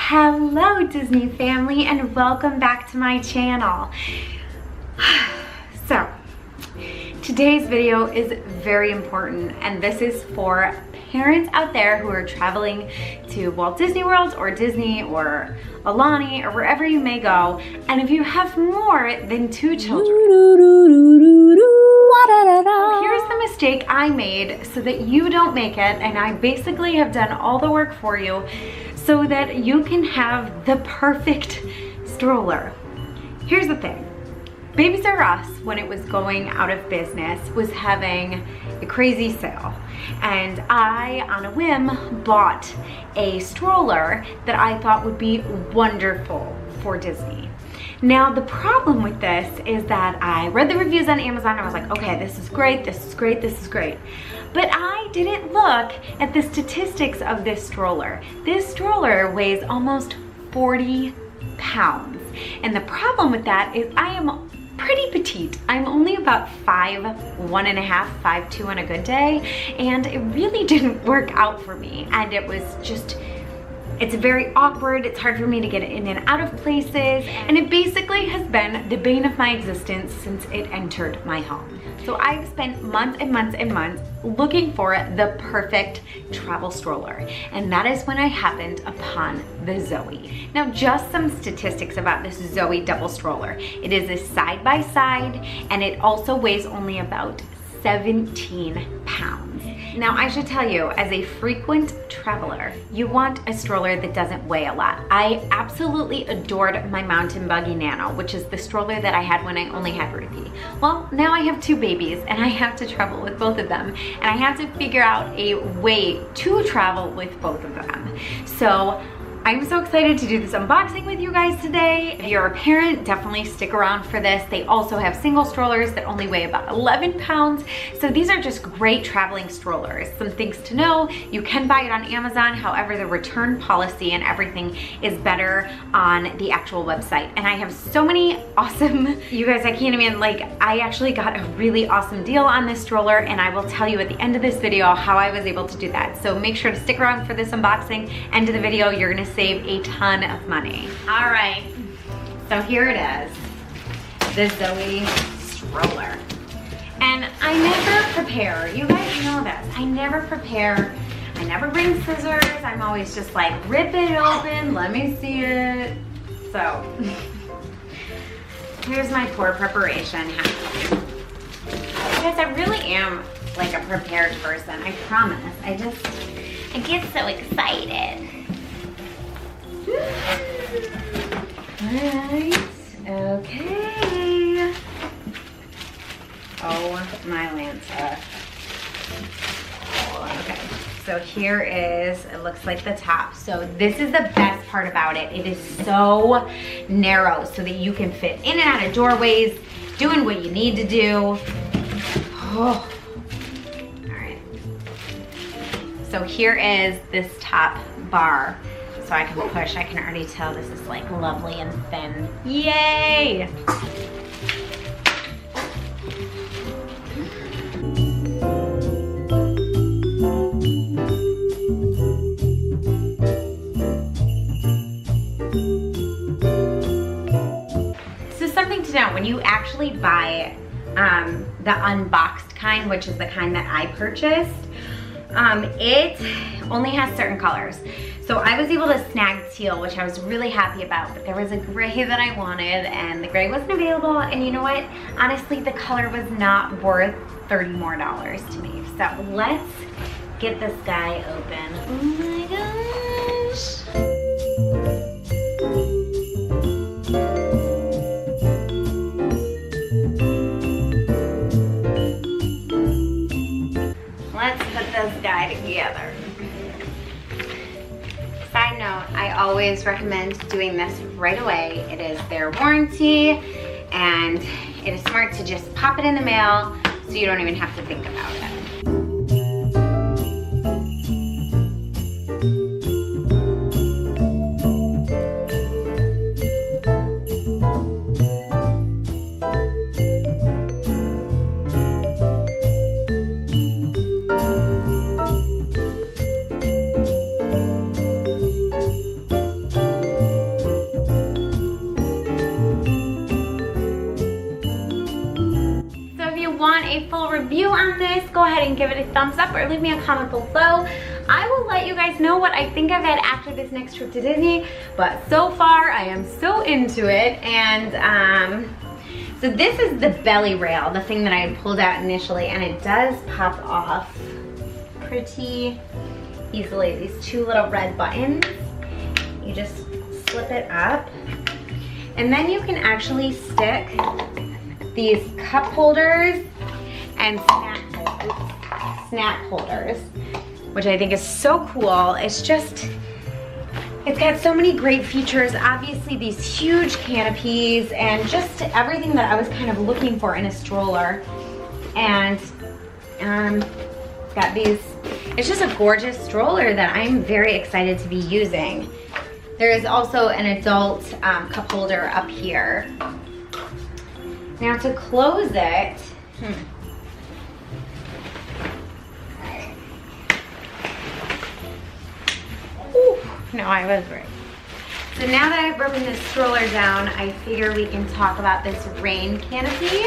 Hello Disney family and welcome back to my channel. So today's video is very important, and this is for parents out there who are traveling to Walt Disney World or Disney or Alani or wherever you may go, and if you have more than 2 children. Here's the mistake I made so that you don't make it, and I basically have done all the work for you so that you can have the perfect stroller. Here's the thing. Babies R Us, when it was going out of business, was having a crazy sale. And I, on a whim, bought a stroller that I thought would be wonderful for Disney. Now, the problem with this is that I read the reviews on Amazon and I was like, okay, this is great, this is great, this is great. But I didn't look at the statistics of this stroller. This stroller weighs almost 40 pounds. And the problem with that is I am pretty petite. I'm only about 5'1.5", 5'2" on a good day, and it really didn't work out for me. And it was just, it's very awkward. It's hard for me to get in and out of places, and it basically has been the bane of my existence since it entered my home. So I've spent months and months and months looking for the perfect travel stroller, and that is when I happened upon the Zoe. Now, just some statistics about this Zoe double stroller. It is a side-by-side, and it also weighs only about 17 pounds. Now, I should tell you, as a frequent traveler, you want a stroller that doesn't weigh a lot. I absolutely adored my Mountain Buggy Nano, which is the stroller that I had when I only had Ruthie. Well, now I have 2 babies and I have to travel with both of them, and I have to figure out a way to travel with both of them. So I'm so excited to do this unboxing with you guys today. If you're a parent, definitely stick around for this. They also have single strollers that only weigh about 11 pounds. So these are just great traveling strollers. Some things to know, you can buy it on Amazon. However, the return policy and everything is better on the actual website. And I have so many awesome, you guys, I can't even, I actually got a really awesome deal on this stroller, and I will tell you at the end of this video how I was able to do that. So make sure to stick around for this unboxing. End of the video, you're gonna save a ton of money. All right, so here it is, the Zoe stroller. And I never prepare, you guys know this, I never prepare, I never bring scissors, I'm always just like, rip it open, let me see it. So, here's my poor preparation. Guys, I really am like a prepared person, I promise. I get so excited. Alright, okay. Oh my Lanta. Okay, so here is, it looks like the top. So this is the best part about it. It is so narrow so that you can fit in and out of doorways, doing what you need to do. Oh. Alright. So here is this top bar. So I can push, I can already tell this is like lovely and thin. Yay! So something to know, when you actually buy the unboxed kind, which is the kind that I purchased, it only has certain colors. So I was able to snag teal, which I was really happy about, but there was a gray that I wanted and the gray wasn't available, and you know what? Honestly, the color was not worth $30 more to me. So let's get this guy open. Oh my gosh. Let's put this guy together. Side note, I always recommend doing this right away. It is their warranty, and it is smart to just pop it in the mail so you don't even have to think about it. give it a thumbs up or leave me a comment below. I will let you guys know what I think of it after this next trip to Disney, but so far I am so into it. And so this is the belly rail, the thing that I had pulled out initially, and it does pop off pretty easily. These two little red buttons, you just slip it up, and then you can actually stick these cup holders and snack holders, which I think is so cool. It's got so many great features. Obviously these huge canopies and just everything that I was kind of looking for in a stroller. And it's got these, it's just a gorgeous stroller that I'm very excited to be using. There is also an adult cup holder up here. Now to close it, no, I was right. So now that I've broken this stroller down, I figure we can talk about this rain canopy.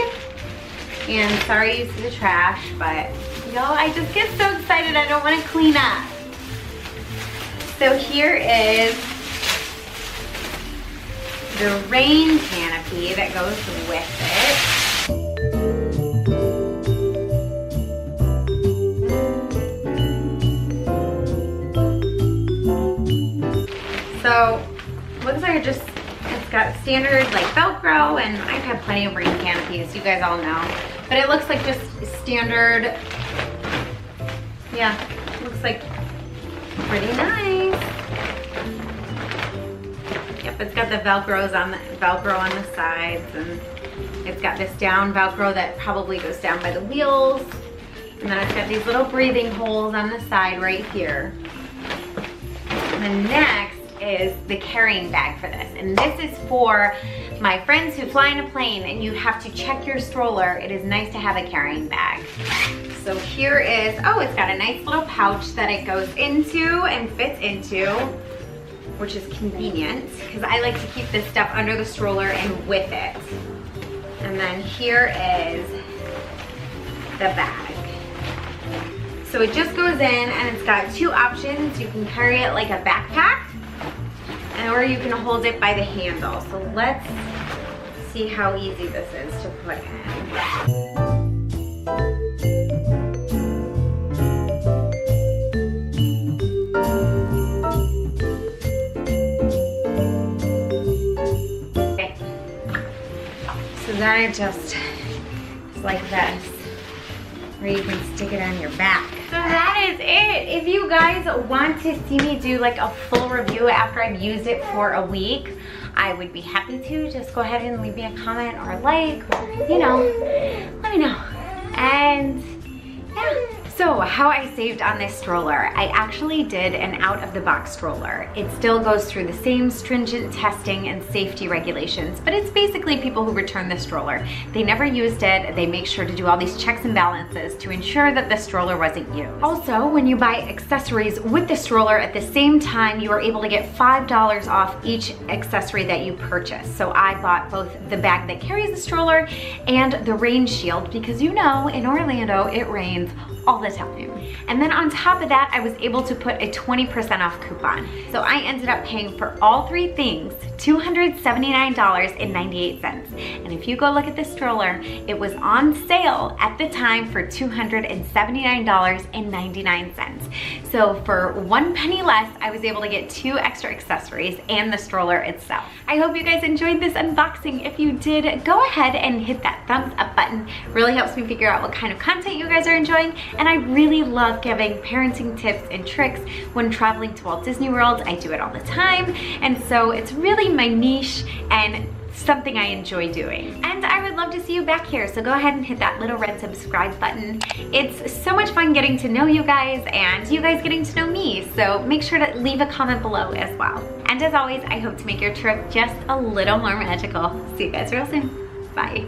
And sorry you see the trash, but y'all, I just get so excited I don't want to clean up. So here is the rain canopy that goes with it. So, looks like it's got standard like Velcro, and I've had plenty of rain canopies, you guys all know. But it looks like just standard, yeah, looks like pretty nice. Yep, it's got the Velcro on the sides, and it's got this down Velcro that probably goes down by the wheels. And then it's got these little breathing holes on the side right here. And then next is the carrying bag for this, and this is for my friends who fly in a plane and you have to check your stroller. It is nice to have a carrying bag. So here is, oh, it's got a nice little pouch that it goes into and fits into, which is convenient because I like to keep this stuff under the stroller and with it. And then here is the bag. So it just goes in, and it's got two options. You can carry it like a backpack, or you can hold it by the handle. So let's see how easy this is to put in. Okay. So then it just is like this, where you can stick it on your back. So that is it. If you guys want to see me do like a full review after I've used it for a week, I would be happy to. Just go ahead and leave me a comment or a like, or, you know, let me know. And yeah. So how I saved on this stroller, I actually did an out-of-the-box stroller. It still goes through the same stringent testing and safety regulations, but it's basically people who return the stroller. They never used it. They make sure to do all these checks and balances to ensure that the stroller wasn't used. Also, when you buy accessories with the stroller at the same time, you are able to get $5 off each accessory that you purchase. So I bought both the bag that carries the stroller and the rain shield, because you know, in Orlando, it rains all the time. And then on top of that, I was able to put a 20% off coupon. So I ended up paying for all three things $279.98. And if you go look at this stroller, it was on sale at the time for $279.99. So for 1 penny less, I was able to get 2 extra accessories and the stroller itself. I hope you guys enjoyed this unboxing. If you did, go ahead and hit that thumbs up button. It really helps me figure out what kind of content you guys are enjoying. And I really love giving parenting tips and tricks when traveling to Walt Disney World. I do it all the time. And so it's really my niche and something I enjoy doing. And I would love to see you back here. So go ahead and hit that little red subscribe button. It's so much fun getting to know you guys and you guys getting to know me. So make sure to leave a comment below as well. And as always, I hope to make your trip just a little more magical. See you guys real soon. Bye.